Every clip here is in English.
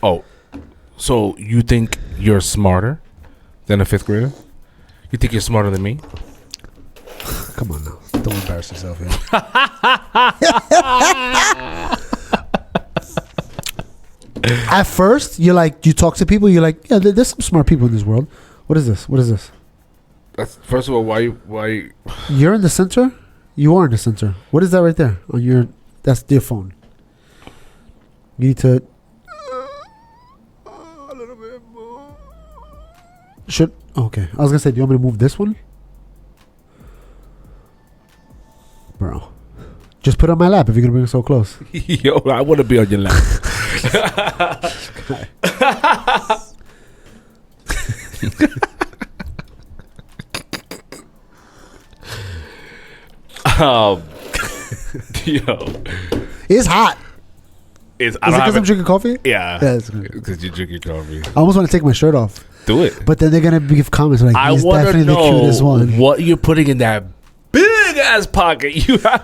Oh, so you think you're smarter than a fifth grader? You think you're smarter than me? Come on now. Don't embarrass yourself here. At first, you talk to people, you're like, yeah, there's some smart people in this world. What is this? What is this? First of all, why? You're in the center? You are in the center. What is that right there? That's your phone. You need to... a little bit more. Okay. I was going to say, do you want me to move this one? Bro. Just put it on my lap if you're going to bring it so close. Yo, I want to be on your lap. Yo, it's hot. Is it because I'm drinking coffee? Yeah, it's because you're drinking coffee. I almost want to take my shirt off. Do it. But then they're gonna give comments like, I "He's definitely the cutest one." What you're putting in that big ass pocket you have?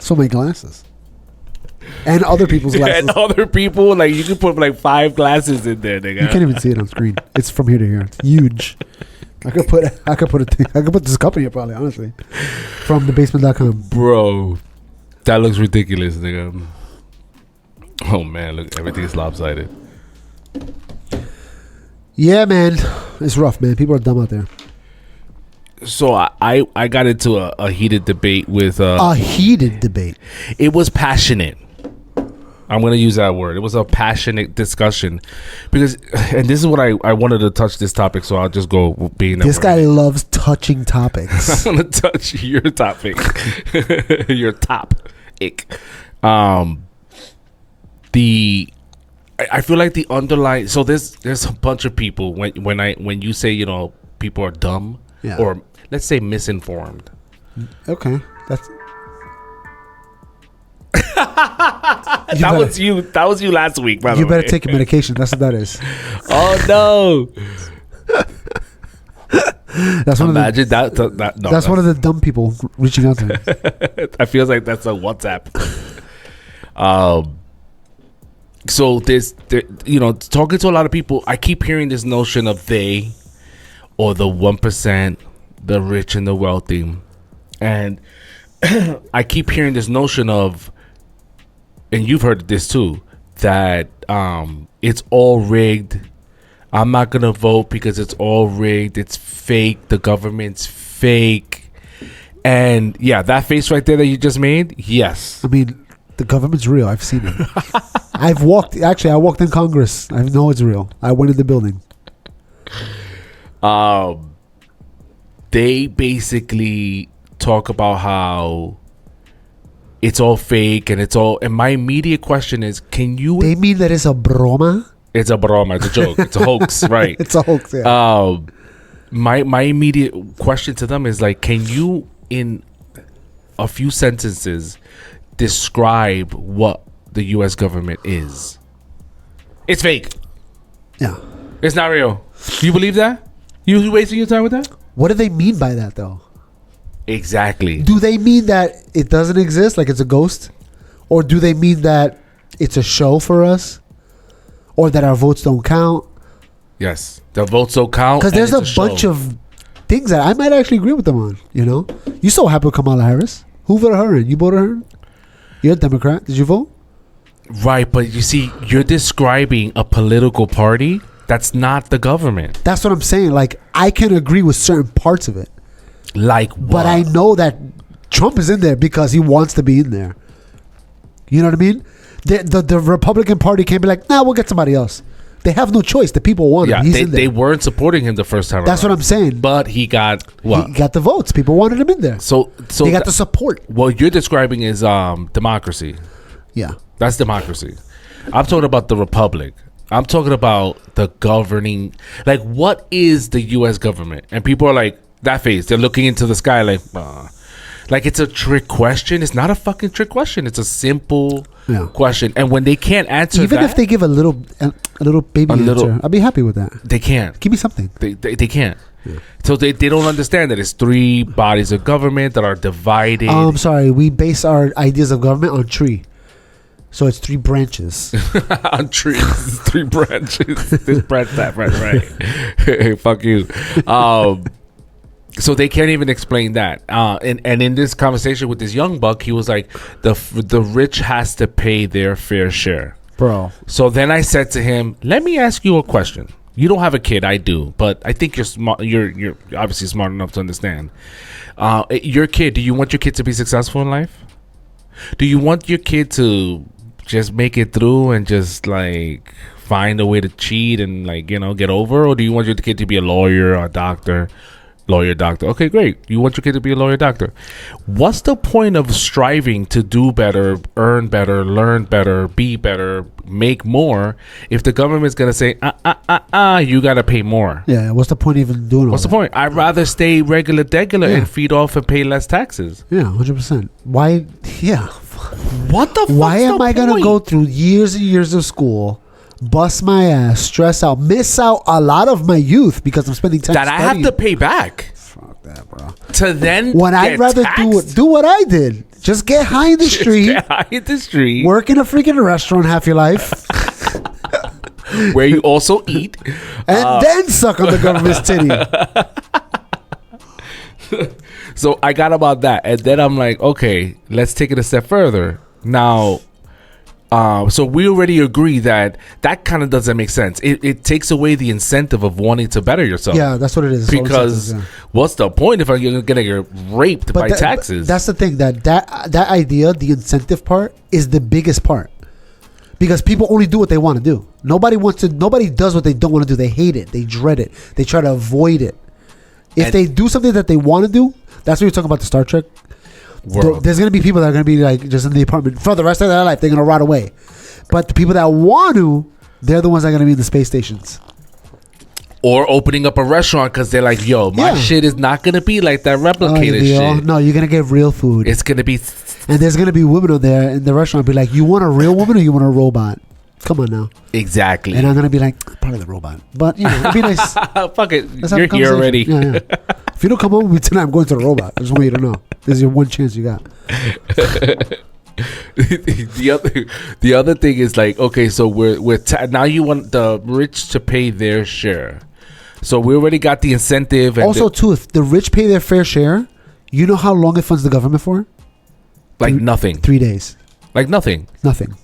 So many glasses. And other people's glasses. And other people, like you can put like 5 glasses in there, nigga. You can't even see it on screen. It's from here to here. It's huge. I could put this cup in here probably, honestly. From thebasement.com. Bro, that looks ridiculous, nigga. Oh man, look, everything's lopsided. Yeah, man. It's rough, man. People are dumb out there. So I got into a heated debate with a heated debate. It was passionate. I'm going to use that word. It was a passionate discussion because, and this is what I wanted to touch this topic, so I'll just go being that this guy loves touching topics. I want to touch your topic, your topic. I feel like the underlying. So there's a bunch of people when you say people are dumb, yeah, or let's say misinformed. Okay, that's. That was you last week, by the way. You better take your medication. That's what that is. Oh no! That's one Imagine of the, that. No, that's one of the dumb people reaching out to me. I feel like that's a WhatsApp. So talking to a lot of people, I keep hearing this notion of they, or the 1%, the rich and the wealthy, and I keep hearing this notion of, and you've heard this too, that it's all rigged. I'm not gonna vote because it's all rigged. It's fake. The government's fake. And yeah, that face right there that you just made. Yes, I mean the government's real. I've seen it. I walked in Congress. I know it's real. I went in the building. They basically talk about how it's all fake and my immediate question is, can you... They mean that it's a broma? It's a broma. It's a joke. It's a hoax, right? It's a hoax, yeah. My immediate question to them is like, can you, in a few sentences, describe what the U.S. government is? It's fake. Yeah. It's not real. Do you believe that? You wasting your time with that? What do they mean by that, though? Exactly. Do they mean that it doesn't exist, like it's a ghost? Or do they mean that it's a show for us? Or that our votes don't count? Yes. The votes don't count. Because there's a bunch of things that I might actually agree with them on, You so happy with Kamala Harris. Who voted her in? You voted her in? You're a Democrat. Did you vote? Right, but you see, you're describing a political party that's not the government. That's what I'm saying. Like, I can agree with certain parts of it. Like what? But I know that Trump is in there because he wants to be in there. You know what I mean? The Republican Party can't be like, nah, we'll get somebody else. They have no choice. The people want him. He's in there. They weren't supporting him the first time That's around. what I'm saying. But he got what? He got the votes. People wanted him in there. So they got the support. What you're describing is democracy. Yeah. That's democracy. I'm talking about the republic. I'm talking about the governing. Like, what is the U.S. government? And people are like, that face. They're looking into the sky like it's a trick question. It's not a fucking trick question. It's a simple question. And when they can't answer even if they give a little baby answer, I'll be happy with that. They can't. Give me something. They can't. So they don't understand that it's three bodies of government that are divided. I'm sorry. We base our ideas of government on tree. So it's 3 branches. On trees, 3 branches. This branch, that branch, right? Fuck you. So they can't even explain that. And in this conversation with this young buck, he was like, the rich has to pay their fair share. Bro. So then I said to him, let me ask you a question. You don't have a kid, I do, but I think you're smart. You're obviously smart enough to understand. Your kid, do you want your kid to be successful in life? Do you want your kid to just make it through and just like find a way to cheat and like, you know, get over? Or do you want your kid to be a lawyer or a doctor? Lawyer, doctor. Okay, great. You want your kid to be a lawyer, doctor. What's the point of striving to do better, earn better, learn better, be better, make more if the government's going to say, you got to pay more? Yeah, what's the point even doing all What's the that? point? I'd rather stay regular and feed off and pay less taxes. Yeah, 100%. Why? Yeah. What the fuck? Why am I going to go through years and years of school, bust my ass, stress out, miss out a lot of my youth because I'm spending time that I studying? have to pay back? Fuck that, bro. To then When get I'd rather taxed? do what I did. Just get high in the street, Get high in the street, work in a freaking restaurant half your life, where you also eat, and then suck on the government's titty. So I got about that, and then I'm like, okay, let's take it a step further. Now, so we already agree that kind of doesn't make sense. It takes away the incentive of wanting to better yourself. Yeah, that's what it is. That's Because what's the point if I'm going to get raped by taxes? That's the thing, that idea, the incentive part, is the biggest part. Because people only do what they want to do. Nobody does what they don't want to do. They hate it. They dread it. They try to avoid it. If they do something that they want to do, that's what you're talking about the Star Trek world. There's going to be people that are going to be like just in the apartment for the rest of their life. They're going to rot away. But the people that want to, they're the ones that are going to be in the space stations. Or opening up a restaurant because they're like, yo, my shit is not going to be like that replicated shit. No, you're going to get real food. It's going to be... And there's going to be women on there in the restaurant be like, you want a real woman or you want a robot? Come on now. Exactly. And I'm going to be like, probably the robot. But, you know, it'd be nice. Fuck it. You're here already. Yeah. If you don't come home with me tonight, I'm going to the robot. I just want you to know. This is your one chance you got. The other thing is like, okay, so we're now you want the rich to pay their share. So we already got the incentive. And also, too, if the rich pay their fair share, you know how long it funds the government for? Like nothing. 3 days. Like nothing. Nothing.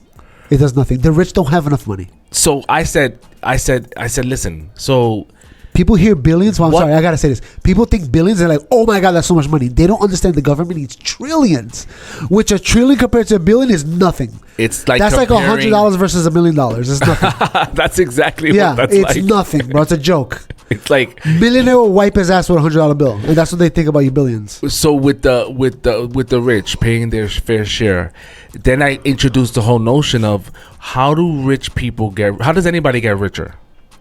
It does nothing. The rich don't have enough money. So I said, listen. So people hear billions. Well, I'm sorry, I gotta say this. People think billions. They're like, oh my god, that's so much money. They don't understand the government needs trillions, which a trillion compared to a billion is nothing. It's like that's like $100 versus $1 million. It's nothing. That's exactly what that's like. It's nothing, bro. It's a joke. It's like millionaire will wipe his ass with $100 bill, and that's what they think about you billions. So with the rich paying their fair share, then I introduced the whole notion of how does anybody get richer?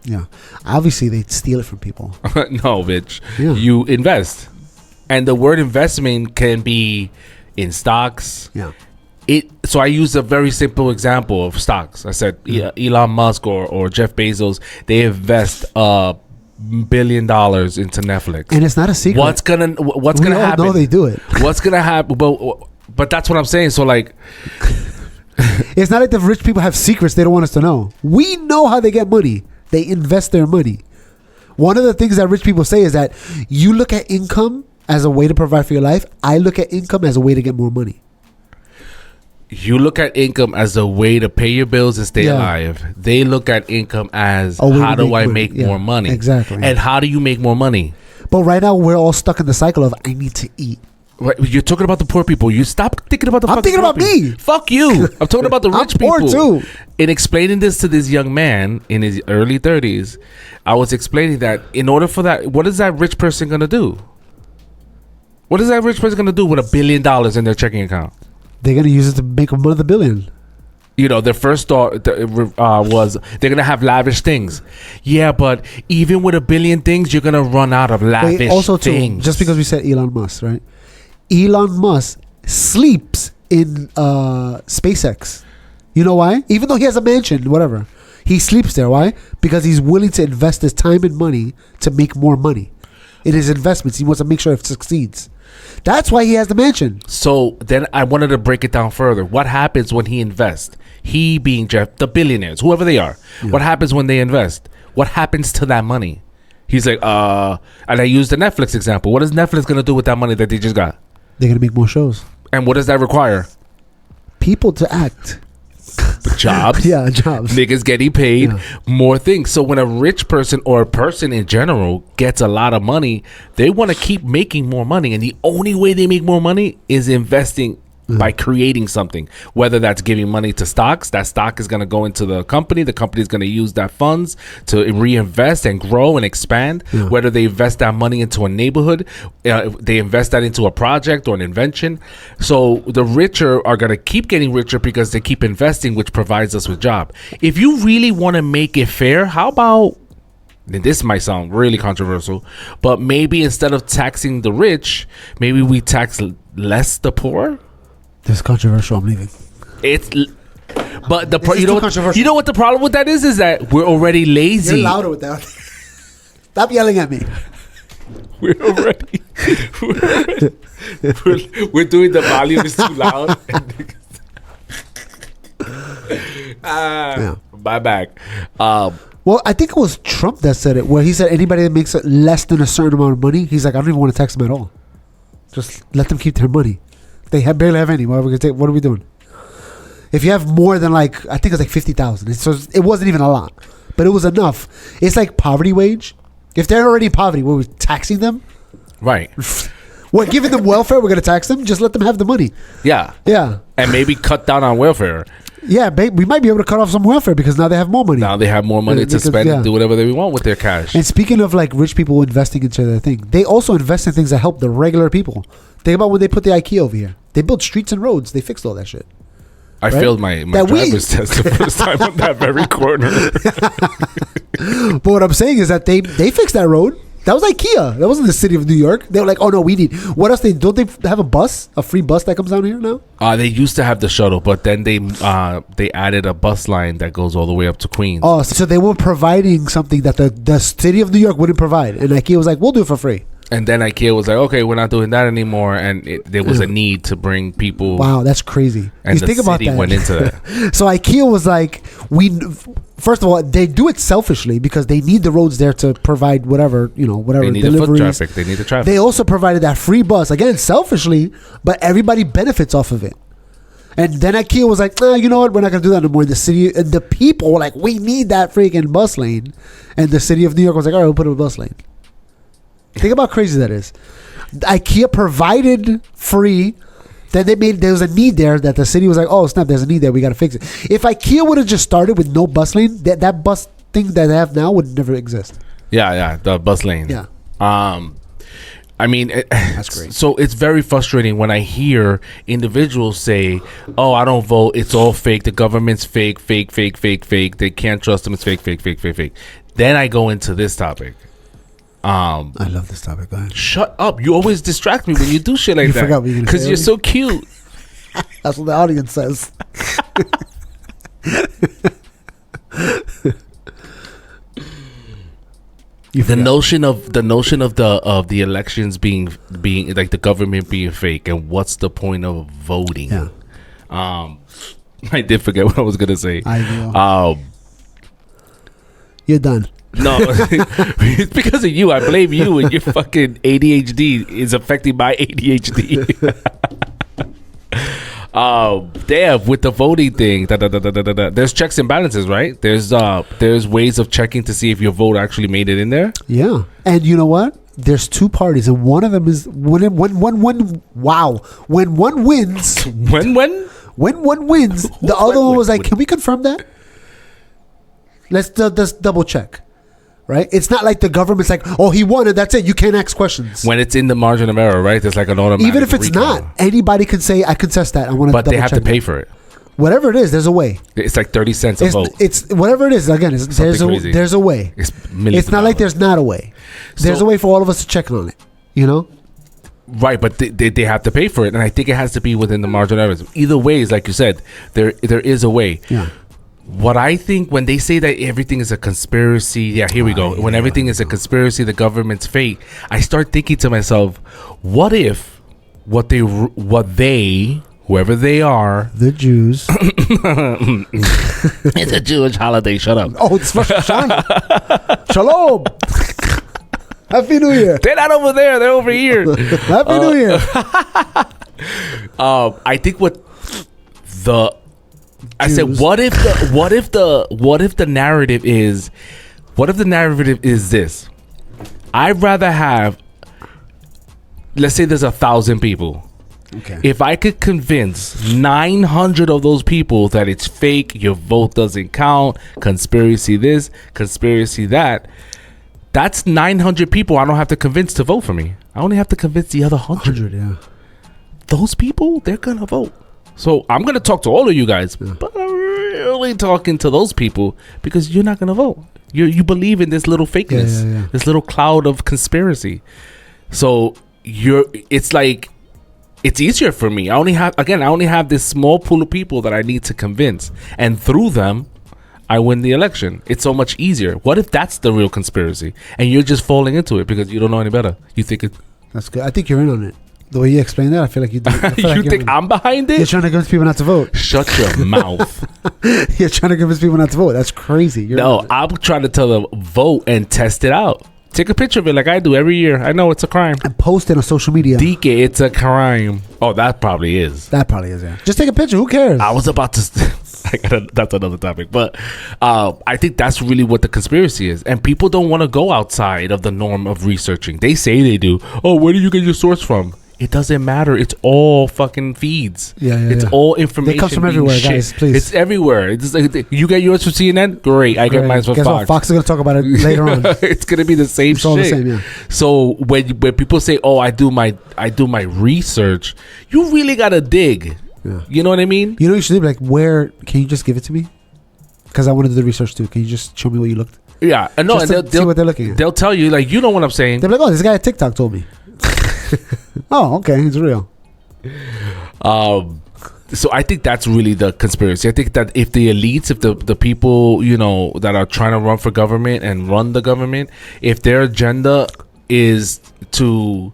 Yeah, obviously they steal it from people. No, bitch. Yeah. You invest, and the word investment can be in stocks. Yeah. So I used a very simple example of stocks. I said Elon Musk or Jeff Bezos, they invest $1 billion into Netflix, and it's not a secret. What's gonna happen? No, they do it. What's gonna happen? But that's what I'm saying. So like, it's not like the rich people have secrets they don't want us to know. We know how they get money. They invest their money. One of the things that rich people say is that you look at income as a way to provide for your life. I look at income as a way to get more money. You look at income as a way to pay your bills and stay alive. They look at income as how do I make more money? Exactly. And how do you make more money? But right now we're all stuck in the cycle of I need to eat. Right, you're talking about the poor people. You stop thinking about the I'm thinking about me. Fuck you. I'm talking about the rich people. I'm poor too. In explaining this to this young man in his early 30s, I was explaining that in order for that, what is that rich person going to do? What is that rich person going to do with $1 billion in their checking account? They're going to use it to make another billion. You know, their first thought was they're going to have lavish things. Yeah, but even with $1 billion things, you're going to run out of lavish things. Too, just because we said Elon Musk, right? Elon Musk sleeps in SpaceX. You know why? Even though he has a mansion, whatever. He sleeps there. Why? Because he's willing to invest his time and money to make more money. in his investments. He wants to make sure it succeeds. That's why he has the mansion. So then I wanted to break it down further. What happens when he invests? He being Jeff, the billionaires, whoever they are. Yeah. What happens when they invest? What happens to that money? He's like, and I used the Netflix example. What is Netflix going to do with that money that they just got? They're going to make more shows. And what does that require? People to act. Jobs. Yeah, jobs. Niggas getting paid, more things. So when a rich person or a person in general gets a lot of money, they want to keep making more money. And the only way they make more money is investing by creating something, whether that's giving money to stocks. That stock is going to go into the company is going to use that funds to reinvest and grow and expand. Whether they invest that money into a neighborhood, they invest that into a project or an invention. So the richer are going to keep getting richer because they keep investing, which provides us with job. If you really want to make it fair, how about, and this might sound really controversial, but maybe instead of taxing the rich, maybe we tax less the poor? This is controversial. I'm leaving. But you know what the problem with that is that we're already lazy. You're louder with that. Stop yelling at me. We're doing the volume is too loud. My back. Well, I think it was Trump that said it, where he said anybody that makes less than a certain amount of money, he's like, I don't even want to tax them at all. Just let them keep their money. They barely have any. What are we doing? If you have more than I think it's like 50,000. So it wasn't even a lot, but it was enough. It's like poverty wage. If they're already in poverty, we're taxing them, right? What, giving them welfare? We're gonna tax them? Just let them have the money. Yeah, and maybe cut down on welfare. Yeah, we might be able to cut off some welfare because now they have more money. Now they have more money to spend and do whatever they want with their cash. And speaking of rich people investing into their thing, they also invest in things that help the regular people. Think about when they put the IKEA over here. They built streets and roads. They fixed all that shit. I failed my driver's test the first time on that very corner. But what I'm saying is that they fixed that road. That was IKEA. That wasn't the city of New York. They were like, oh no, we need. What else? Don't they have a free bus that comes down here now? They used to have the shuttle, but then they added a bus line that goes all the way up to Queens. Oh, so they were providing something that the city of New York wouldn't provide, and IKEA was like, we'll do it for free. And then IKEA was like, okay, we're not doing that anymore. And there was a need to bring people. Wow, that's crazy. And the city went into that. So IKEA was like, first of all, they do it selfishly because they need the roads there to provide whatever They need deliveries. the foot traffic. They need the traffic. They also provided that free bus. Again, selfishly, but everybody benefits off of it. And then IKEA was like, you know what? We're not going to do that anymore. The city and the people were like, we need that freaking bus lane. And the city of New York was like, all right, we'll put a bus lane. Think about how crazy that is. IKEA provided free. Then there was a need there that the city was like, oh snap, there's a need there. We got to fix it. If IKEA would have just started with no bus lane, that bus thing that they have now would never exist. Yeah, the bus lane. Yeah. I mean, that's great. So it's very frustrating when I hear individuals say, "Oh, I don't vote. It's all fake. The government's fake. They can't trust them. It's fake." Then I go into this topic. I love this topic. Go ahead. Shut up! You always distract me when you do shit like you that. Forgot because you're so cute. That's what the audience says. The notion of the elections being like the government being fake, and what's the point of voting? Yeah. I did forget what I was gonna say. I know. You're done. No, it's because of you. I blame you, and your fucking ADHD is affecting my ADHD. Damn, with the voting thing, there's checks and balances, right? There's ways of checking to see if your vote actually made it in there. Yeah, and you know what? There's two parties, and one of them is when one wins. When one wins, the other one was like, "Can we confirm that? Let's double check." Right? It's not like the government's like, oh, he won and that's it. You can't ask questions. When it's in the margin of error, right? There's like an automatic even if it's recall. not, anybody can say, I contest that. I want to But they have to pay for it. Whatever it is, there's a way. It's like 30 cents a vote. It's whatever it is. Again, there's a way. It's not like there's not a way. There's a way for all of us to check on it. You know? Right, but they have to pay for it. And I think it has to be within the margin of errors. Either way, is like you said, there is a way. Yeah. What I think when they say that everything is a conspiracy, here we go. When everything is a conspiracy, the government's fake. I start thinking to myself, what if what they whoever they are, the Jews. It's a Jewish holiday. Shut up. Oh, it's Rosh Hashanah. Shalom. Happy New Year. They're not over there. They're over here. Happy New Year. I think I said, Jews. what if the narrative is this? I'd rather have, let's say there's 1,000 people. Okay. If I could convince 900 of those people that it's fake, your vote doesn't count, conspiracy this, conspiracy that, that's 900 people I don't have to convince to vote for me. I only have to convince the other 100. Yeah. Those people, they're going to vote. So I'm going to talk to all of you guys, but I'm really talking to those people because you're not going to vote. You believe in this little fakeness, this little cloud of conspiracy. So it's like, it's easier for me. I only have this small pool of people that I need to convince, and through them, I win the election. It's so much easier. What if that's the real conspiracy, and you're just falling into it because you don't know any better? You think it? That's good. I think you're in on it. The way you explain that, I feel like you do. You think I'm behind it? You're trying to convince people not to vote. Shut your mouth. You're trying to convince people not to vote. That's crazy. I'm trying to tell them vote and test it out. Take a picture of it like I do every year. I know it's a crime. And post it on social media. DK, it's a crime. Oh, that probably is. That probably is, yeah. Just take a picture. Who cares? I was about to... that's another topic. But I think that's really what the conspiracy is. And people don't want to go outside of the norm of researching. They say they do. Oh, where do you get your source from? It doesn't matter. It's all fucking feeds. It's all information. It comes from everywhere, guys. Please. It's everywhere. It's like, you get yours from CNN? Great. I get mine from Guess Fox. what? Fox is going to talk about it later on. It's going to be the same shit. All the same, yeah. So when people say, "Oh, I do my research," you really got to dig. Yeah. You know what I mean? You know what you should do? Like, where can you just give it to me? Because I want to do the research too. Can you just show me what you looked? Yeah, and no, and they'll see what they're looking at. They'll tell you, like, you know what I'm saying. They're like, "Oh, this guy at TikTok told me." Oh, okay, it's real. So I think that's really the conspiracy. I think that if the elites, if the people, that are trying to run for government and run the government, if their agenda is to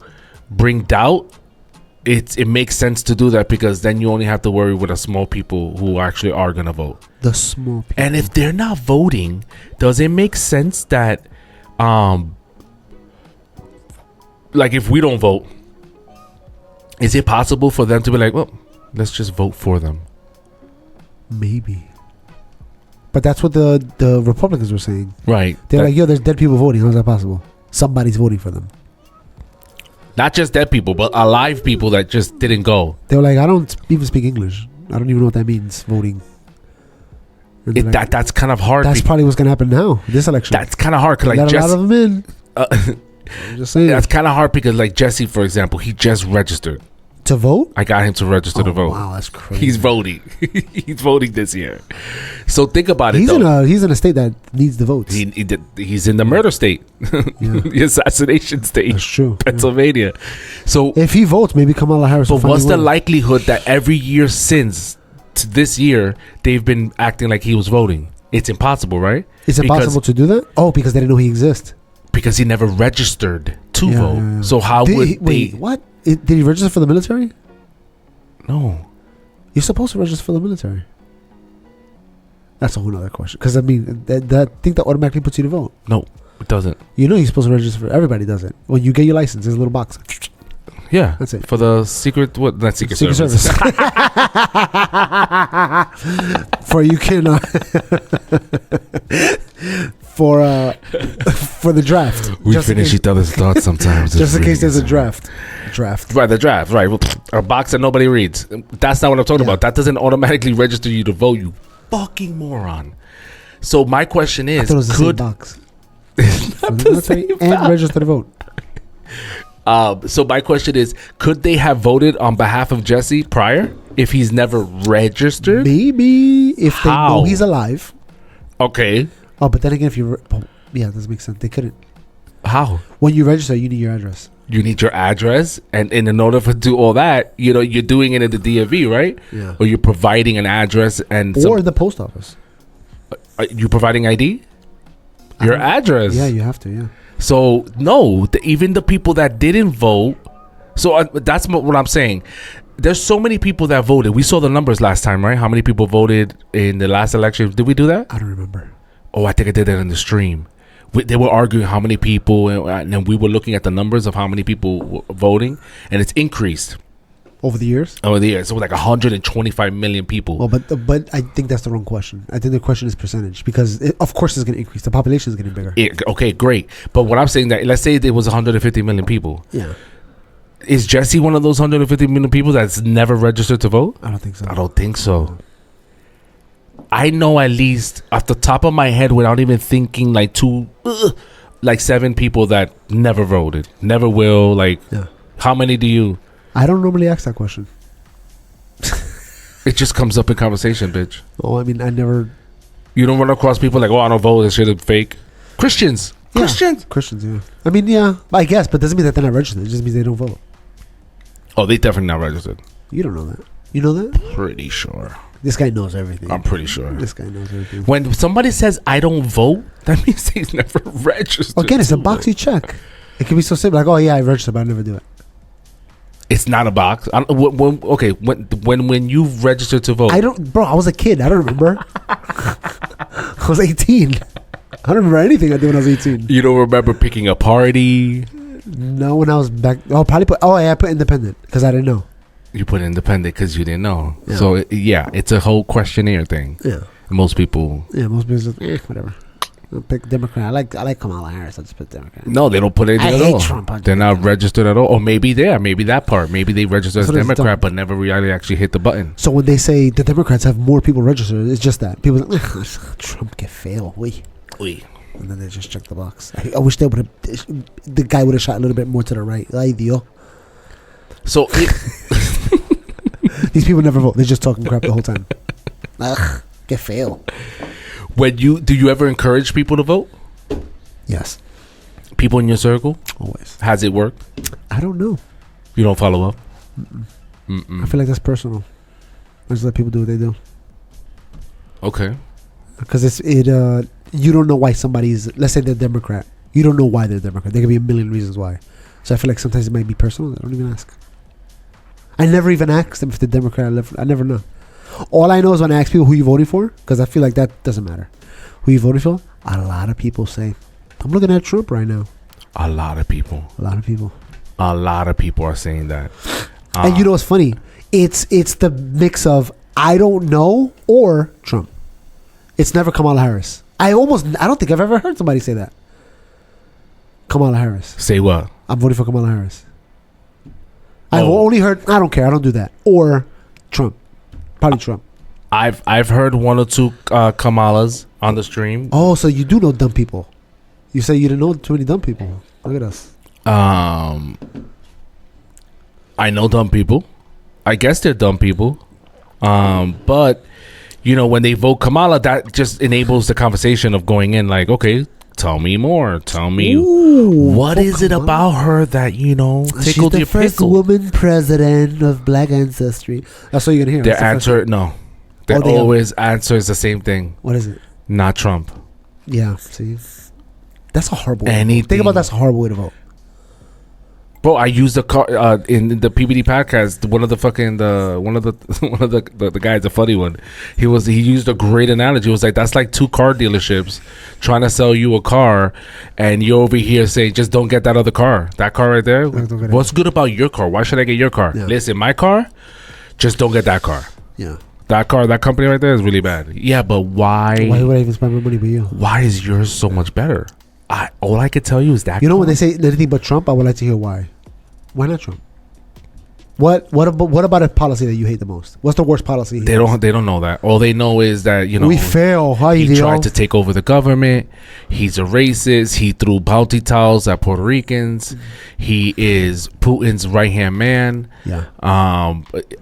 bring doubt, it makes sense to do that, because then you only have to worry with a small people who actually are going to vote. The small people. And if they're not voting, does it make sense that, like, if we don't vote, is it possible for them to be like, well, let's just vote for them? Maybe. But that's what the Republicans were saying. Right. They're like, yo, there's dead people voting. How's that possible? Somebody's voting for them. Not just dead people, but alive people that just didn't go. They were like, I don't even speak English. I don't even know what that means, voting. That's kind of hard. That's probably what's going to happen now, this election. That's kind of hard. Cause, like, let a lot of them in. I'm just saying. That's kind of hard because, like, Jesse, for example, he just registered. To vote? I got him to register to vote. Wow, that's crazy. He's voting. He's voting this year. So think about it. He's in a state that needs the votes. He's in the murder state, the assassination state. That's true. Pennsylvania. Yeah. So if he votes, maybe Kamala Harris. But what's the likelihood that every year since this year they've been acting like he was voting? It's impossible, right? It's impossible to do that. Oh, because they didn't know he exists. Because he never registered to vote. Yeah. So how would wait? What? Did he register for the military? No. You're supposed to register for the military. That's a whole other question. Because, I mean, that thing that automatically puts you to vote. No, it doesn't. You know you're supposed to register for... Everybody does it. When you get your license, there's a little box. Yeah. That's it. For the secret... What? Not secret service. For you can... for the draft. We finish each other's thoughts sometimes. Just in case there's a draft. Right, the draft. Right. A box that nobody reads. That's not what I'm talking about. That doesn't automatically register you to vote, you fucking moron. So my question is... I thought it was the same box. And register to vote. So my question is, could they have voted on behalf of Jesse prior if he's never registered? Maybe if they know he's alive. Okay. Oh, but then again, if you... yeah, that doesn't make sense. They couldn't. How? When you register, you need your address. You need your address, and in order to do all that, you're doing it in the DMV, right? Yeah. Or you're providing an address and... Or in the post office. Are you providing ID? Your address. Yeah, you have to. Yeah. So no, even the people that didn't vote. So that's what I'm saying. There's so many people that voted. We saw the numbers last time, right? How many people voted in the last election? Did we do that? I don't remember. Oh, I think I did that in the stream. They were arguing how many people, and then we were looking at the numbers of how many people were voting, and it's increased Over the years? over the years. So like 125 million people. Well, but I think that's the wrong question. I think the question is percentage because of course it's going to increase. The population is getting bigger. Okay, great. But what I'm saying that let's say there was 150 million people. Yeah. Is Jesse one of those 150 million people that's never registered to vote? I don't think so. I don't think so. I know at least off the top of my head without even thinking like like 7 people that never voted, never will. Like, Yeah. how many do you? I don't normally ask that question. It just comes up in conversation, bitch. Oh, I mean, I never. You don't run across people like, oh, I don't vote. This shit is fake. Christians. Yeah. Christians. Yeah. I mean, yeah, I guess, but doesn't mean that they're not registered. It just means they don't vote. Oh, they definitely not registered. You don't know that. You know that? Pretty sure. This guy knows everything. I'm pretty sure. This guy knows everything. When somebody says I don't vote, that means he's never registered. Again, it's a to box vote. you check. It can be so simple, like, oh yeah, I registered, but I never do it. It's not a box. When you registered to vote, I don't, bro. I was a kid. I don't remember. I was 18. I don't remember anything I did when I was 18. you don't remember picking a party. No, when I was back, I put independent because I didn't know. You put independent because you didn't know. Yeah. So it's a whole questionnaire thing. Yeah, Most people. yeah. Most people just whatever. I'll pick Democrat. I like Kamala Harris. I just put Democrat. No, they don't put anything I at hate all. Trump. They're not registered at all. Or maybe maybe that part. Maybe they registered as That's what it's Democrat, done. but never really actually hit the button. So when they say the Democrats have more people registered, it's just that people like, Trump can fail. Oui. And then they just check the box. I wish they would have. The guy would have shot a little bit more to the right. Ay, Dios. So These people never vote. They're just talking crap the whole time. Ugh, get fail. do you ever encourage people to vote? Yes, People in your circle? always. Has it worked? I don't know. You don't follow up? I feel like that's personal. I just let people do what they do Okay. because you don't know why somebody's. Let's say they're Democrat. You don't know why they're Democrat. There could be a million reasons why. So I feel like sometimes it might be personal. I don't even ask. I never even ask them if they're Democrat. I never know. All I know is when I ask people who you voting for, because I feel like that doesn't matter. Who you voting for? A lot of people say, I'm looking at Trump right now. A lot of people. A lot of people. A lot of people are saying that. And you know what's funny? It's the mix of I don't know or Trump. It's never Kamala Harris. I don't think I've ever heard somebody say that. Kamala Harris. Say what? I'm voting for Kamala Harris. I've Oh. only heard I don't care, I don't do that. Or Trump. Probably Trump. I've heard 1 or 2 Kamalas on the stream. Oh, so you do know dumb people. You say you didn't know too many dumb people. Look at us. I know dumb people. I guess they're dumb people. But when they vote Kamala, that just enables the conversation of going in like, okay, tell me more. Tell me what is it about her that tickled She's your the first pickle? woman president of black ancestry. That's what you're gonna hear. Their That's the first answer, no. Their they- always answer is the same thing. one. What is it? Not Trump. Yeah. See, that's a horrible. way to vote. Anything. Think about that's a horrible way to vote. Bro, I used the car in the PBD podcast. One of the guys, the funny one. He used a great analogy. He was like, that's like 2 car dealerships trying to sell you a car, and you're over here saying, just don't get that other car. That car right there. Don't get it. What's good about your car? Why should I get your car? Yeah. Listen, my car, just don't get that car. Yeah. That car, that company right there is really bad. Yeah, but why? Why would I even spend my money with you? Why is yours so much better? All I could tell you is that. You know car. when they say anything but Trump, I would like to hear why. Why not Trump? What about a policy that you hate the most? What's the worst policy? They don't know that. All they know is that We fail. How he you tried to take over the government. He's a racist. He threw bounty towels at Puerto Ricans. He is Putin's right hand man. Yeah.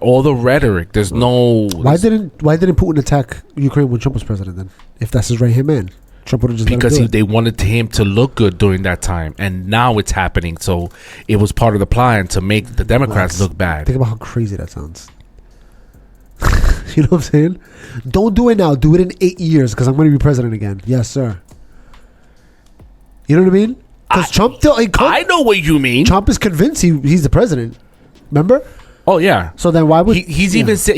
All the rhetoric. There's no. Why didn't Putin attack Ukraine when Trump was president then? If that's his right hand man, Trump would have just Because let him do they wanted him to look good during that time, and now it's happening. So it was part of the plan to make the Democrats Relax. look bad. Think about how crazy that sounds. You know what I'm saying? Don't do it now. Do it in 8 years because I'm going to be president again. Yes, sir. You know what I mean? Because I know what you mean. Trump is convinced he's the president. Remember? Oh yeah. So then why would he's even said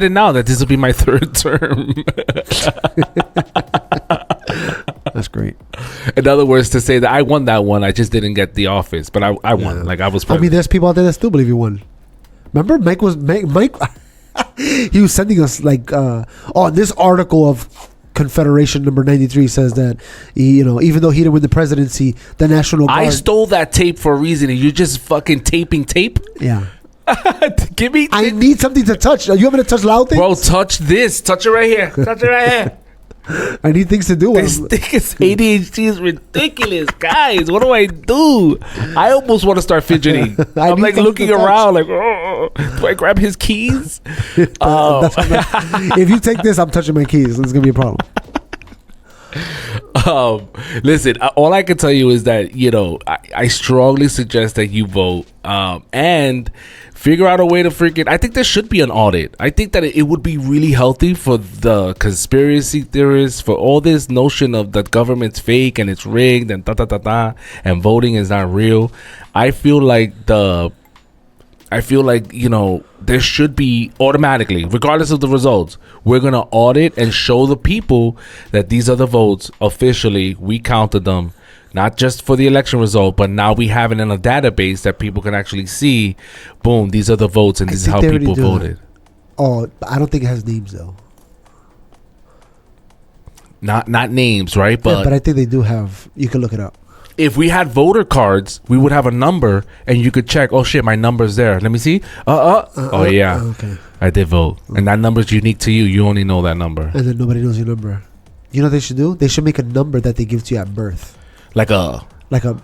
it now that this will be my third term. That's great. In other words, to say that I won that one, I just didn't get the office, but I won. Like I was president. I mean, there's people out there that still believe you won. Remember, Mike. He was sending us like, this article of Confederation number 93 says that even though he didn't win the presidency, the National Guard. I stole that tape for a reason, and you're just fucking taping tape. Yeah. Give me. I need something to touch. Are you having to touch loud things? Bro, touch this. Touch it right here. Touch it right here. I need things to do. This thing's ADHD is ridiculous, guys. What do I do? I almost want to start fidgeting. I'm like looking around, like, do I grab his keys? If you take this, I'm touching my keys. It's gonna be a problem. Listen, all I can tell you is that I strongly suggest that you vote and figure out a way to freaking. I think there should be an audit. I think that it would be really healthy for the conspiracy theorists, for all this notion of that government's fake and it's rigged and and voting is not real. I feel like there should be automatically, regardless of the results, we're going to audit and show the people that these are the votes officially. We counted them, not just for the election result, but now we have it in a database that people can actually see. Boom, these are the votes and this is how people voted. Oh, I don't think it has names though. Not names, right? But I think they do have. You can look it up. If we had voter cards, we would have a number, and you could check. Oh shit, my number's there. Let me see. Oh yeah, okay. I did vote, and that number's unique to you. You only know that number. And then nobody knows your number. You know what they should do? They should make a number that they give to you at birth. Like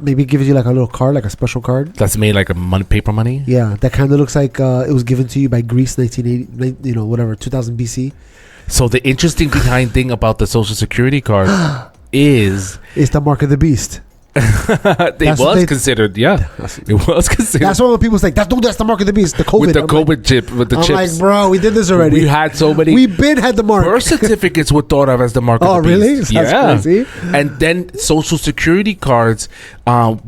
maybe gives you like a little card, like a special card. That's made like a paper money. Yeah, that kind of looks like it was given to you by Greece, 1980. 2000 BC. So the interesting behind thing about the Social Security card is it's the mark of the beast. It was considered. That's why when people say that's the mark of the beast. The COVID with the COVID chip with the chips. I'm like, bro, we did this already. We had so many. We had the mark. Birth certificates were thought of as the mark of the beast. Oh, really? That's crazy. And then Social Security cards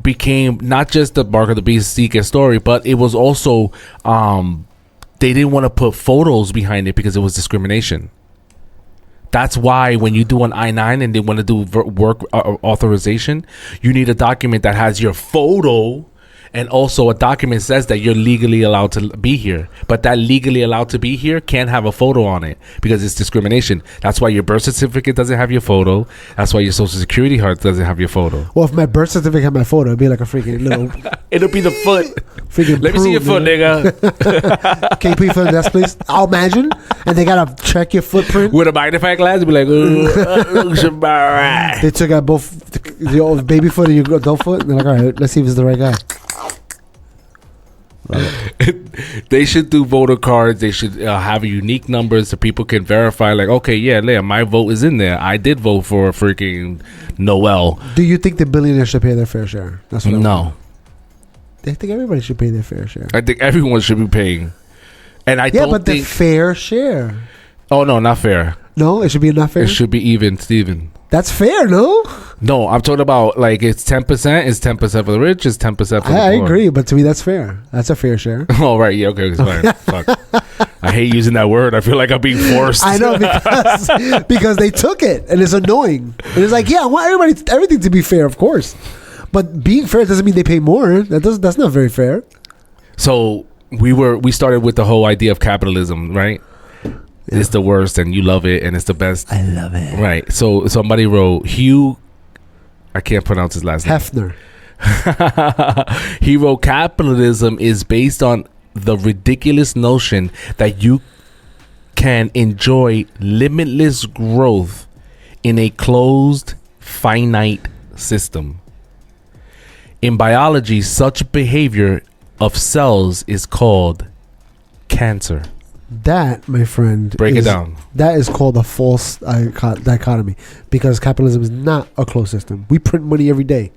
became not just the mark of the beast secret story, but it was also they didn't want to put photos behind it because it was discrimination. That's why when you do an I-9 and they want to do work authorization, you need a document that has your photo, and also a document says that you're legally allowed to be here. But that legally allowed to be here can't have a photo on it because it's discrimination. That's why your birth certificate doesn't have your photo. That's why your Social Security card doesn't have your photo. Well, if my birth certificate had my photo, it'd be like a freaking little... It'll be the foot. Freaking Let me see your foot, nigga. Can you put your foot in the desk, please? I'll imagine. And they gotta check your footprint. With a magnifying glass, they'll be like, looks about right. They took out both your baby foot and your adult foot, and they're like, all right, let's see if it's the right guy. They should do voter cards. They should have unique numbers so people can verify, like, okay, yeah, my vote is in there. I did vote for freaking Noel. Do you think the billionaires should pay their fair share? That's what no. I think everybody should pay their fair share. I think everyone should be paying. And I don't think... the fair share. Oh, no, not fair. No, it should be not fair? It should be even, Steven. That's fair, no? No, I'm talking about, like, it's 10%. It's 10% for the rich. It's 10% for the poor. I agree, but to me, that's fair. That's a fair share. Oh, right. Yeah, okay. It's fine. Fuck. I hate using that word. I feel like I'm being forced. I know, because they took it, and it's annoying. And it's like, yeah, I want everything to be fair, of course. But being fair doesn't mean they pay more. That's not very fair. So we started with the whole idea of capitalism, right? Yeah. It's the worst, and you love it, and it's the best. I love it. Right. So somebody wrote Hugh. I can't pronounce his last name. Hefner. He wrote, capitalism is based on the ridiculous notion that you can enjoy limitless growth in a closed, finite system. In biology, such behavior of cells is called cancer. That, my friend, break it down. That is called a false dichotomy, because capitalism is not a closed system. We print money every day.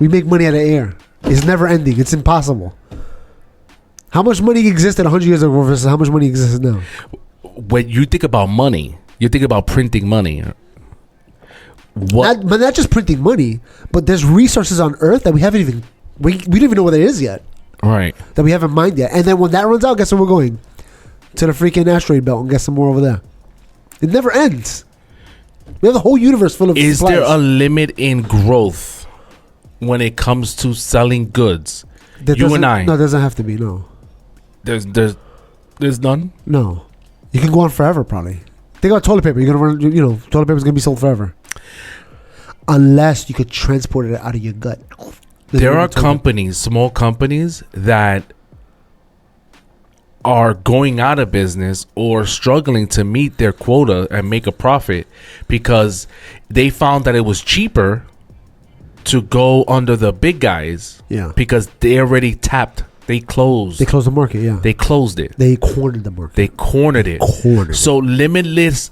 We make money out of air. It's never ending. It's impossible. How much money existed 100 years ago versus how much money exists now? When you think about money, you think about printing money. What? But not just printing money, but there's resources on Earth that we haven't even we don't even know what it is yet. Right. That we haven't mined yet. And then when that runs out, guess where we're going? To the freaking asteroid belt and get some more over there. It never ends. We have the whole universe full of Is supplies. there a limit in growth when it comes to selling goods? You and I. No, there doesn't have to be. No. There's none. No. You can go on forever, probably. Think about toilet paper. You're gonna run. Toilet paper is gonna be sold forever, unless you could transport it out of your gut. There are companies, small companies, that are going out of business or struggling to meet their quota and make a profit because they found that it was cheaper to go under the big guys. Yeah. Because they already tapped. They closed. They closed the market. Yeah. They closed it. They cornered the market. They cornered it. Cornered. So limitless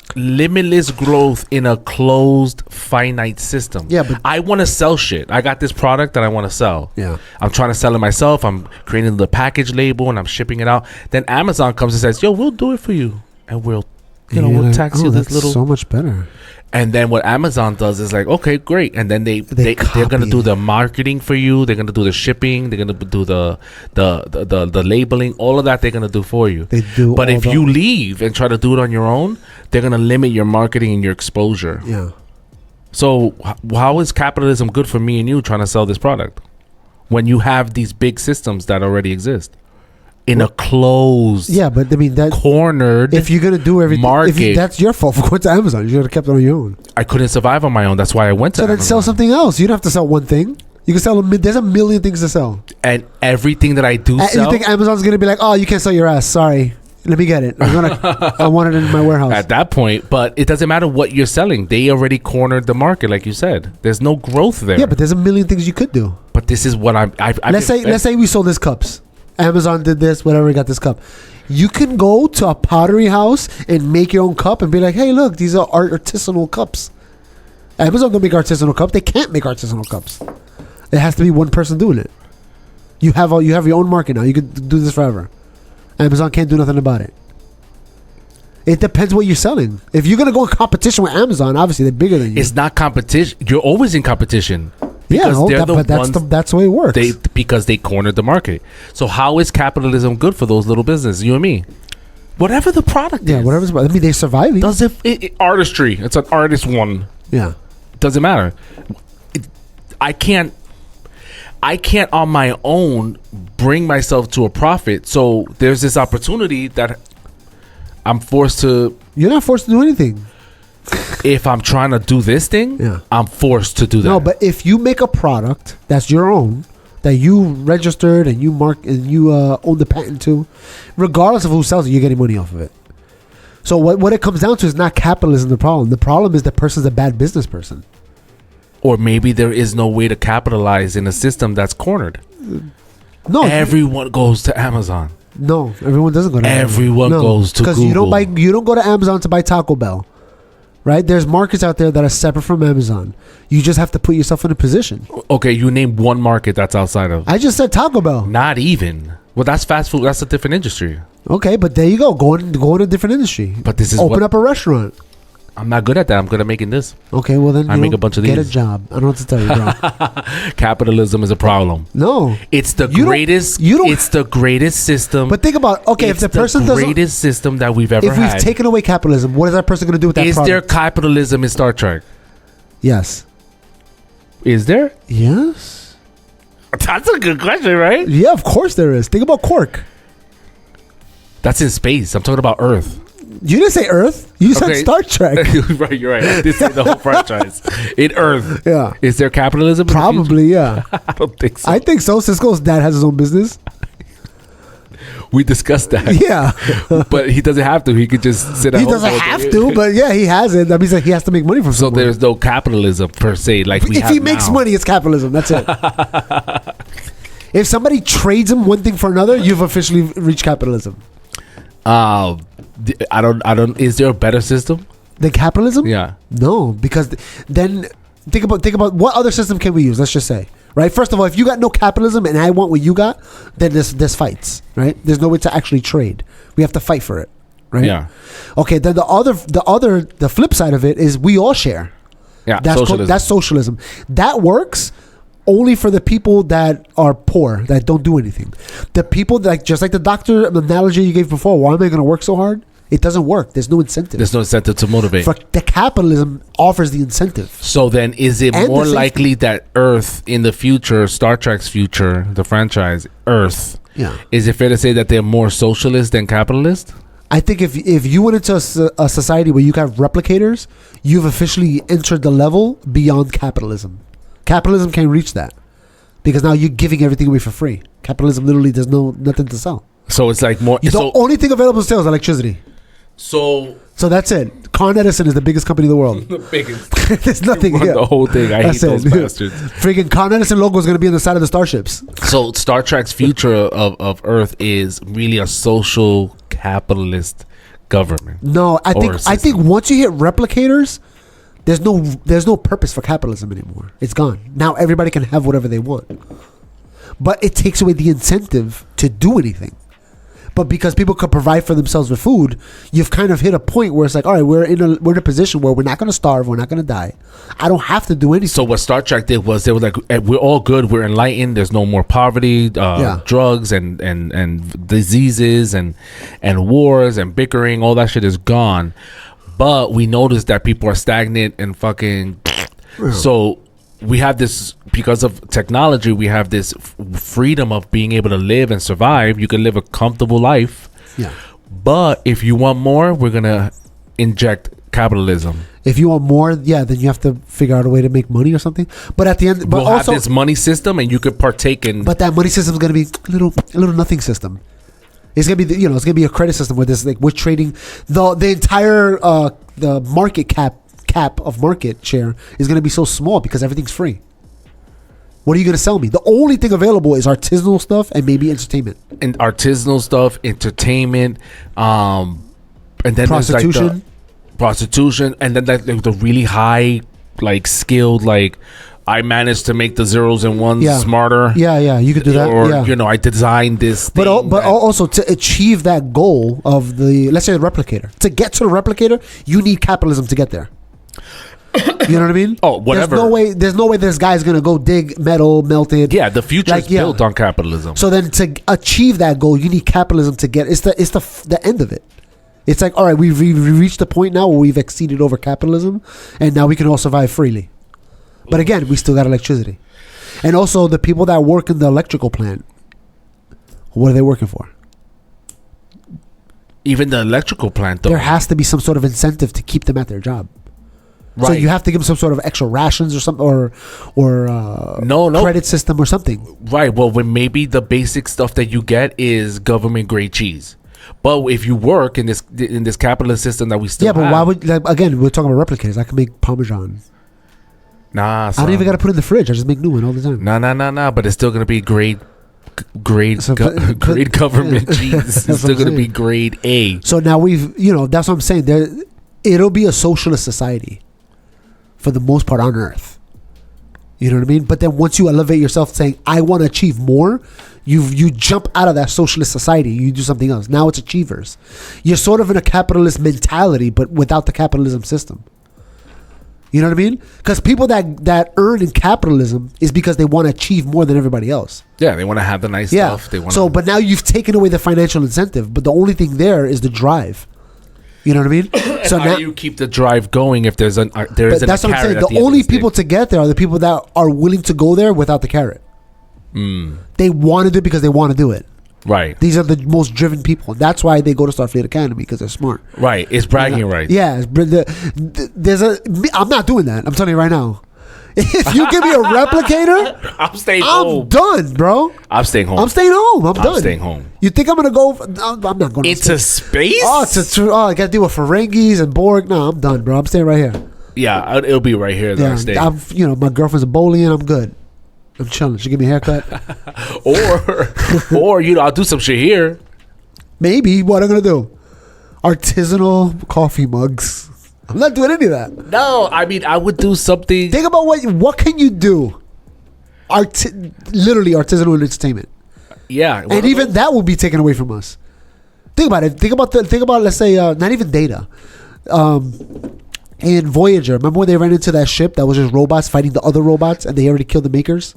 growth in a closed, finite system. Yeah, but I want to sell shit. I got this product that I want to sell. Yeah. I'm trying to sell it myself. I'm creating the package label and I'm shipping it out. Then Amazon comes and says, "Yo, we'll do it for you, and we'll we'll tax you this that's little." so much better. And then what Amazon does is like, okay, great. And then they're gonna do the marketing for you. They're gonna do the shipping. They're gonna do the labeling. All of that they're gonna do for you. They do. But if you leave and try to do it on your own, they're gonna limit your marketing and your exposure. Yeah. So how is capitalism good for me and you trying to sell this product when you have these big systems that already exist in a closed, but I mean that cornered. If you're gonna do everything, market, that's your fault for going to Amazon. You should have kept it on your own. I couldn't survive on my own. That's why I went to So then Amazon. sell something else. You don't have to sell one thing. You can sell there's a million things to sell. And everything that I do sell, You think Amazon's gonna be like, oh, you can't sell your ass? Sorry, let me get it. I want it in my warehouse. at that point, but it doesn't matter what you're selling. They already cornered the market, like you said. There's no growth there. Yeah, but there's a million things you could do. But this is what Let's say we sold this cups. Amazon did this, whatever, we got this cup. You can go to a pottery house and make your own cup and be like, hey, look, these are artisanal cups. Amazon don't make artisanal cups. They can't make artisanal cups. It has to be one person doing it. You have your own market now. You can do this forever. Amazon can't do nothing about it. It depends what you're selling. If you're gonna go in competition with Amazon, obviously they're bigger than you. It's not competition. You're always in competition. That's the way it works. Because they cornered the market. So how is capitalism good for those little businesses? You and me. Whatever the product is. Whatever's. I mean, they're surviving. Does it artistry? It's an artist one. Yeah. Doesn't matter. I can't on my own bring myself to a profit. So there's this opportunity that I'm forced to. You're not forced to do anything. If I'm trying to do this thing, Yeah. I'm forced to do that. No, but if you make a product that's your own, that you registered and you mark and you own the patent to, regardless of who sells it, you're getting money off of it. So what it comes down to is not capitalism the problem. The problem is the person's a bad business person. Or maybe there is no way to capitalize in a system that's cornered. No, Everyone goes to Amazon. no, everyone doesn't go to Amazon. Everyone goes to because Google. you don't go to Amazon to buy Taco Bell, right? There's markets out there that are separate from Amazon. You just have to put yourself in a position. Okay, you name one market that's outside of. I just said Taco Bell. Not even. Well, that's fast food. That's a different industry. Okay, but there you go. Go in a different industry. But this is open up a restaurant. I'm not good at that. I'm good at making this. Okay, well then I make a bunch of get these. a job. I don't know what to tell you, bro. Capitalism is a problem. No, It's the You don't- greatest. you don't- It's the greatest system. but think about if the person the doesn't, greatest system that we've ever if we've had. taken away capitalism, what is that person going to do with that Is product? there capitalism in Star Trek? Yes. Is there? Yes. That's a good question, right? Yeah, of course there is. Think about Quark. That's in space. I'm talking about Earth. You didn't say Earth. You said Okay. Star Trek. Right, you're right. I did say the whole franchise. In Earth. Yeah. Is there capitalism? in the future? Probably, yeah. I don't think so. I think so. Cisco's dad has his own business. We discussed that. Yeah. But he doesn't have to. He could just sit at He home. doesn't all have day. to, but yeah, he has it. That means that he has to make money from So somewhere. there's no capitalism per se like we If have he makes now. money, it's capitalism. That's it. If somebody trades him one thing for another, you've officially reached capitalism. I don't. Is there a better system? The capitalism? Yeah. No, because then think about what other system can we use? Let's just say right? First of all, if you got no capitalism and I want what you got, then there's fights, right? There's no way to actually trade. We have to fight for it, right? Yeah. Okay. Then the flip side of it is we all share. Yeah. That's socialism. That works only for the people that are poor, that don't do anything. The people that, just like the doctor analogy you gave before, why am I going to work so hard? It doesn't work. There's no incentive. There's no incentive to motivate. For the capitalism offers the incentive. So then, is it And more the safety. likely that Earth in the future, Star Trek's future, the franchise Earth, Yeah. is it fair to say that they're more socialist than capitalist? I think if you went into a society where you have replicators, you've officially entered the level beyond capitalism. Capitalism can't reach that because now you're giving everything away for free. Capitalism literally there's nothing to sell. So it's like more. The only thing available to sell is electricity. So that's it. Con Edison is the biggest company in the world. the biggest. There's nothing Run here. the whole thing. I hate those bastards. Freaking Con Edison logo is going to be on the side of the starships. So Star Trek's future of Earth is really a social capitalist government. No, I Or think once you hit replicators, there's no purpose for capitalism anymore. It's gone. Now everybody can have whatever they want. But it takes away the incentive to do anything. But because people could provide for themselves with food, you've kind of hit a point where it's like, all right, we're in a position where we're not going to starve, we're not going to die. I don't have to do anything. So what Star Trek did was they were like, we're all good, we're enlightened. There's no more poverty, drugs and diseases and wars and bickering. All that shit is gone. But we noticed that people are stagnant and fucking. So we have this, because of technology, we have this freedom of being able to live and survive. You can live a comfortable life. Yeah. But if you want more, we're going to inject capitalism. If you want more, then you have to figure out a way to make money or something. But at the end, but we'll also have this money system and you could partake in. But that money system is going to be a little nothing system. It's gonna be it's gonna be a credit system where this, like, we're trading the entire the market cap of market share is gonna be so small because everything's free. What are you gonna sell me? The only thing available is artisanal stuff and maybe entertainment. And artisanal stuff, entertainment, and then Prostitution. there's like prostitution, and then like the really high, like, skilled, like, I managed to make the zeros and ones smarter. Yeah, you could do that. Or yeah. I designed this But thing but also to achieve that goal of let's say the replicator. To get to the replicator, you need capitalism to get there. You know what I mean? Oh, whatever. There's no way this guy's gonna go dig metal, melt it. Yeah, the future is built on capitalism. So then to achieve that goal, you need capitalism to get. It's the end of it. It's like, all right, we've reached the point now where we've exceeded over capitalism, and now we can all survive freely. But again, we still got electricity. And also, the people that work in the electrical plant, what are they working for? Even the electrical plant, though. There has to be some sort of incentive to keep them at their job. Right. So you have to give them some sort of extra rations or something, or no credit system or something. Right. Well, when maybe the basic stuff that you get is government grade cheese. But if you work in this capitalist system that we still have. Yeah, but why would, again, we're talking about replicators. I can make Parmesan. Nah, son. I don't even got to put it in the fridge. I just make new one all the time. Nah. But it's still going to be grade government cheese. It's still going to be grade A. So now that's what I'm saying. It'll be a socialist society for the most part on Earth. You know what I mean? But then once you elevate yourself saying, I want to achieve more, you jump out of that socialist society. You do something else. Now it's achievers. You're sort of in a capitalist mentality, but without the capitalism system. You know what I mean? Because people that earn in capitalism is because they want to achieve more than everybody else. Yeah, they want to have the nice stuff. They want. But now you've taken away the financial incentive, but the only thing there is the drive. You know what I mean? So how do you keep the drive going if there isn't? That's what I'm saying. The only people to get there are the people that are willing to go there without the carrot. They want to do it because they want to do it. Right. These are the most driven people. That's why they go to Starfleet Academy, because they're smart. Right. It's bragging rights. Yeah. I'm not doing that. I'm telling you right now. If you give me a replicator, I'm staying home. I'm done, bro. I'm staying home. I'm staying home. I'm done. I'm staying home. You think I'm gonna go? I'm not going into space. Oh, I got to deal with Ferengis and Borg. No, I'm done, bro. I'm staying right here. Yeah, it'll be right here. That I stay. My girlfriend's a Bolian. I'm good. I'm chilling. She give me a haircut. or I'll do some shit here. Maybe. What I'm gonna do? Artisanal coffee mugs. I'm not doing any of that. No, I mean, I would do something. Think about what can you do? literally artisanal entertainment. Yeah, And even that will be taken away from us. Think about it. Think about let's say not even Data. In Voyager, remember when they ran into that ship that was just robots fighting the other robots, and they already killed the makers?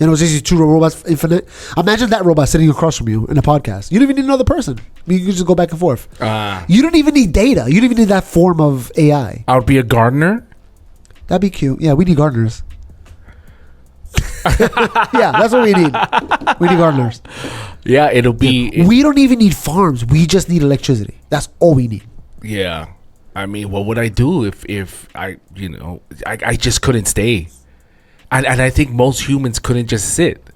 And it was just these two robots, infinite. Imagine that robot sitting across from you in a podcast. You don't even need another person. You can just go back and forth. You don't even need data. You don't even need that form of AI. I would be a gardener. That'd be cute. Yeah, we need gardeners. Yeah, that's what we need. We need gardeners. Yeah, it'll be. We don't even need farms. We just need electricity. That's all we need. Yeah, I mean, what would I do if I just couldn't stay, and I think most humans couldn't just sit.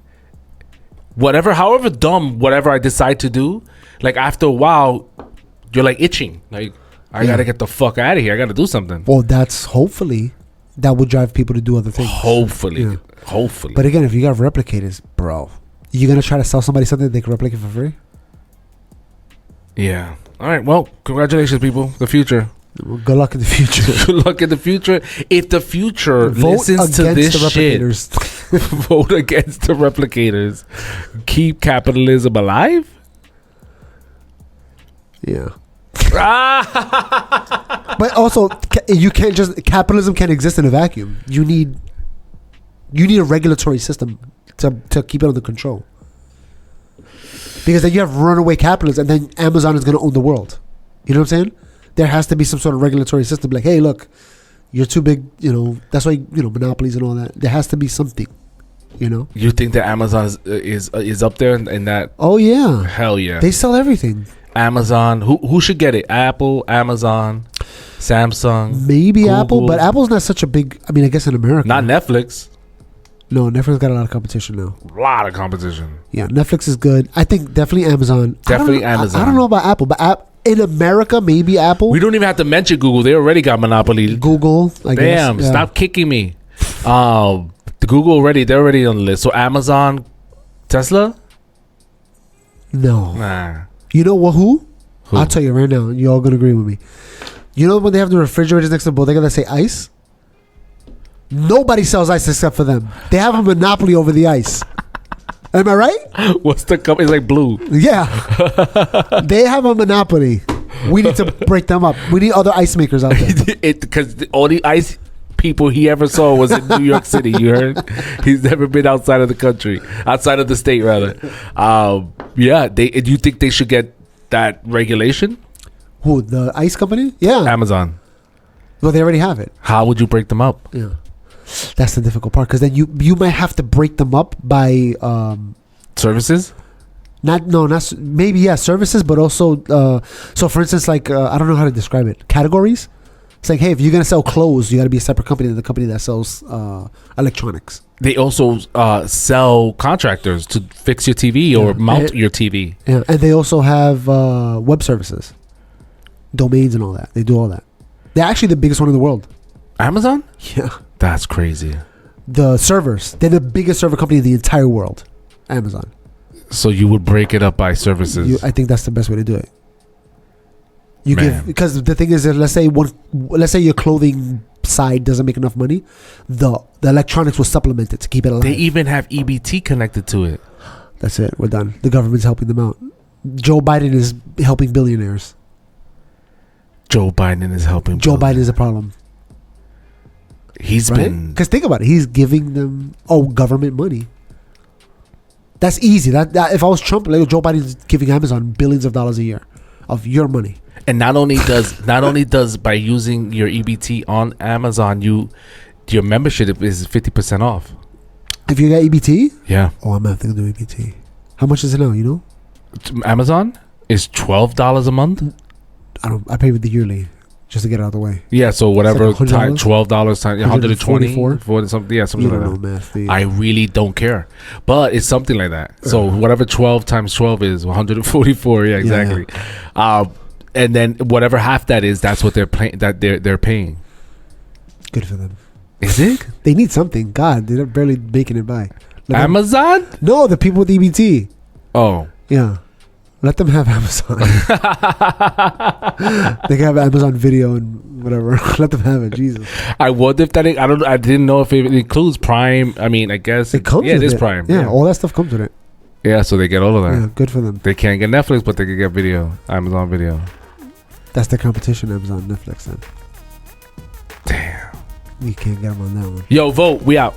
However dumb whatever I decide to do, like after a while, you're like itching. Like I gotta get the fuck out of here. I gotta do something. Well, hopefully that would drive people to do other things. Hopefully. But again, if you got replicators, bro, you gonna try to sell somebody something they can replicate for free? Yeah. All right. Well, congratulations, people. The future. Well, good luck in the future. Good luck in the future. If the future Vote listens to this the shit, vote against the replicators. Keep capitalism alive. Yeah. But also, you can't just capitalism can't exist in a vacuum. You need a regulatory system to keep it under control. Because then you have runaway capitalism, and then Amazon is going to own the world. You know what I'm saying? There has to be some sort of regulatory system. Like, hey, look, you're too big. That's why monopolies and all that. There has to be something. You think that Amazon is up there in that? Oh yeah. Hell yeah. They sell everything. Amazon. Who should get it? Apple, Amazon, Samsung. Maybe Google. Apple, but Apple's not such a big. I mean, I guess in America. Not Netflix. No, Netflix got a lot of competition now. A lot of competition. Yeah, Netflix is good. I think definitely Amazon. Definitely Amazon. I don't know about Apple, but in America, maybe Apple. We don't even have to mention Google. They already got monopoly. Google, I guess. Damn, Yeah. stop kicking me. The Google they're already on the list. So Amazon, Tesla? No. Nah. You know what? Who? Who? I'll tell you right now. You all gonna agree with me. You know when they have the refrigerators next to the bodega that say ice? Nobody sells ice except for them. They have a monopoly over the ice. Am I right? What's the company? It's like Blue. Yeah. They have a monopoly. We need to break them up. We need other ice makers out there. Because the only ice people he ever saw was in New York City. You heard? He's never been outside of the country, outside of the state, rather. Yeah. Do you think they should get that regulation? Who? The ice company? Yeah. Amazon. Well, they already have it. How would you break them up? Yeah. That's the difficult part, because then you might have to break them up by services. Maybe services, but also so for instance, like I don't know how to describe it. Categories. It's like, hey, if you're gonna sell clothes, you got to be a separate company than the company that sells electronics. They also sell contractors to fix your TV or mount your TV. Yeah, and they also have web services, domains, and all that. They do all that. They're actually the biggest one in the world. Amazon? Yeah. That's crazy. The servers. They're the biggest server company in the entire world. Amazon. So you would break it up by services. I think that's the best way to do it. Because the thing is that let's say your clothing side doesn't make enough money, the electronics will supplement it to keep it alive. They even have EBT connected to it. That's it. We're done. The government's helping them out. Joe Biden is helping billionaires. Joe Biden is helping. Joe Biden is a problem. He's been, because think about it. He's giving them government money. That's easy. That if I was Trump, like Joe Biden is giving Amazon billions of dollars a year of your money. And not only does by using your EBT on Amazon, your membership is 50% off. If you got EBT, yeah. Oh, I'm gonna have to do EBT. How much is it now? You know, Amazon is $12 a month. I pay with the yearly. Just to get it out of the way. Yeah, so whatever like time, $12 times 120 for something, something like that. Math, I really don't care, but it's something like that. So whatever 12 times 12 is 144. Yeah, exactly. Yeah. And then whatever half that is, that's what they're paying. They're paying. Good for them. Is it? They need something. God, they're barely making it by. Amazon? No, the people with EBT. Oh, yeah. Let them have Amazon. They can have Amazon Video and whatever. Let them have it. Jesus. I wonder if that. I didn't know if it includes Prime. I mean, I guess It comes. Yeah, with it is it. Prime. Yeah, all that stuff comes with it. Yeah, so they get all of that. Yeah, good for them. They can't get Netflix, but they can get video. Amazon Video. That's the competition. Amazon, Netflix. Then Damn. you can't get them on that one. Yo, vote. We out.